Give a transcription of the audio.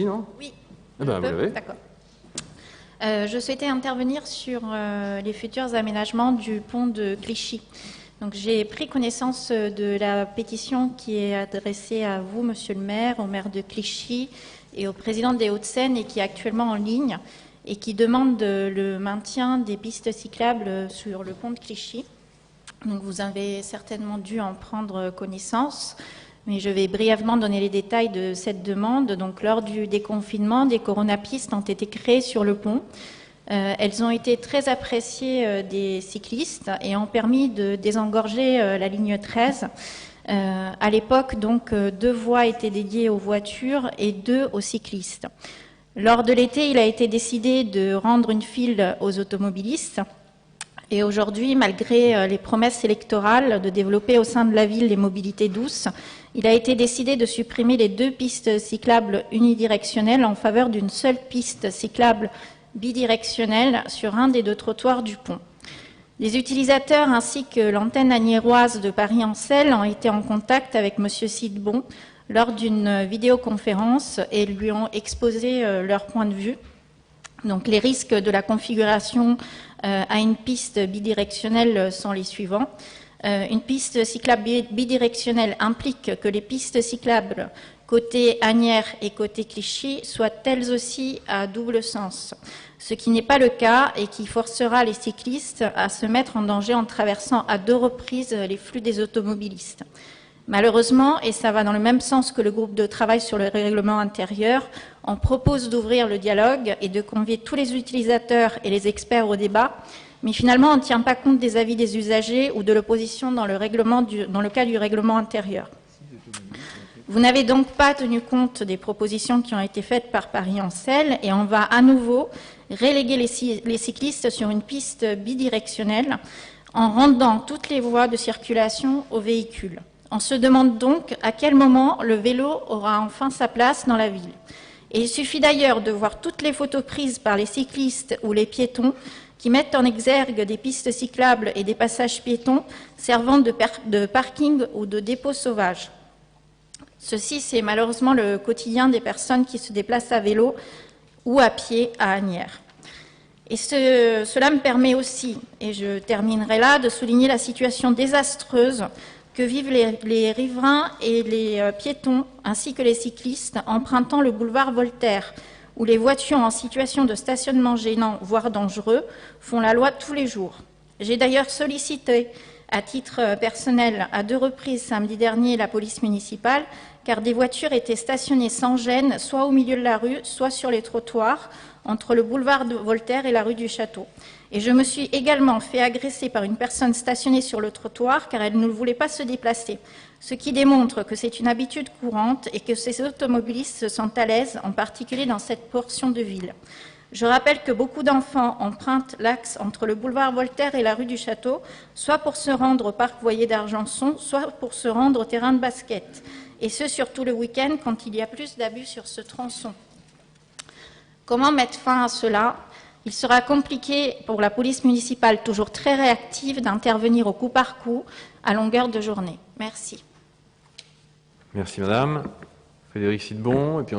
Non? Oui. Ah ben, vous l'avez. D'accord. Je souhaitais intervenir sur les futurs aménagements du pont de Clichy. Donc, j'ai pris connaissance de la pétition qui est adressée à vous, Monsieur le maire, au maire de Clichy et au président des Hauts-de-Seine et qui est actuellement en ligne et qui demande le maintien des pistes cyclables sur le pont de Clichy. Donc, vous avez certainement dû en prendre connaissance. Mais je vais brièvement donner les détails de cette demande. Donc, lors du déconfinement, des coronapistes ont été créées sur le pont. Elles ont été très appréciées des cyclistes et ont permis de désengorger la ligne 13. À l'époque, donc, 2 voies étaient dédiées aux voitures et 2 aux cyclistes. Lors de l'été, il a été décidé de rendre une file aux automobilistes. Et aujourd'hui, malgré les promesses électorales de développer au sein de la ville les mobilités douces, il a été décidé de supprimer les 2 pistes cyclables unidirectionnelles en faveur d'une seule piste cyclable bidirectionnelle sur un des 2 trottoirs du pont. Les utilisateurs ainsi que l'antenne agnéroise de Paris-Ancel ont été en contact avec M. Sidbon lors d'une vidéoconférence et lui ont exposé leur point de vue. Donc, les risques de la configuration à une piste bidirectionnelle sont les suivants. Une piste cyclable bidirectionnelle implique que les pistes cyclables côté Asnières et côté Clichy soient elles aussi à double sens, ce qui n'est pas le cas et qui forcera les cyclistes à se mettre en danger en traversant à 2 reprises les flux des automobilistes. Malheureusement, et ça va dans le même sens que le groupe de travail sur le règlement intérieur, on propose d'ouvrir le dialogue et de convier tous les utilisateurs et les experts au débat, mais finalement on ne tient pas compte des avis des usagers ou de l'opposition dans le cas du règlement intérieur. Vous n'avez donc pas tenu compte des propositions qui ont été faites par Paris-Ancel et on va à nouveau reléguer les cyclistes sur une piste bidirectionnelle en rendant toutes les voies de circulation aux véhicules. On se demande donc à quel moment le vélo aura enfin sa place dans la ville. Et il suffit d'ailleurs de voir toutes les photos prises par les cyclistes ou les piétons qui mettent en exergue des pistes cyclables et des passages piétons servant de parking ou de dépôt sauvage. Ceci, c'est malheureusement le quotidien des personnes qui se déplacent à vélo ou à pied à Asnières. Et cela me permet aussi, et je terminerai là, de souligner la situation désastreuse que vivent les riverains et les piétons, ainsi que les cyclistes, empruntant le boulevard Voltaire, où les voitures en situation de stationnement gênant, voire dangereux, font la loi tous les jours. J'ai d'ailleurs sollicité, à titre personnel, à 2 reprises samedi dernier, la police municipale, car des voitures étaient stationnées sans gêne, soit au milieu de la rue, soit sur les trottoirs, entre le boulevard de Voltaire et la rue du Château. Et je me suis également fait agresser par une personne stationnée sur le trottoir car elle ne voulait pas se déplacer, ce qui démontre que c'est une habitude courante et que ces automobilistes se sentent à l'aise, en particulier dans cette portion de ville. Je rappelle que beaucoup d'enfants empruntent l'axe entre le boulevard Voltaire et la rue du Château, soit pour se rendre au parc Voyer d'Argenson, soit pour se rendre au terrain de basket, et ce surtout le week-end quand il y a plus d'abus sur ce tronçon. Comment mettre fin à cela ? Il sera compliqué pour la police municipale, toujours très réactive, d'intervenir au coup par coup, à longueur de journée. Merci. Merci madame. Frédéric Sidbon. Et puis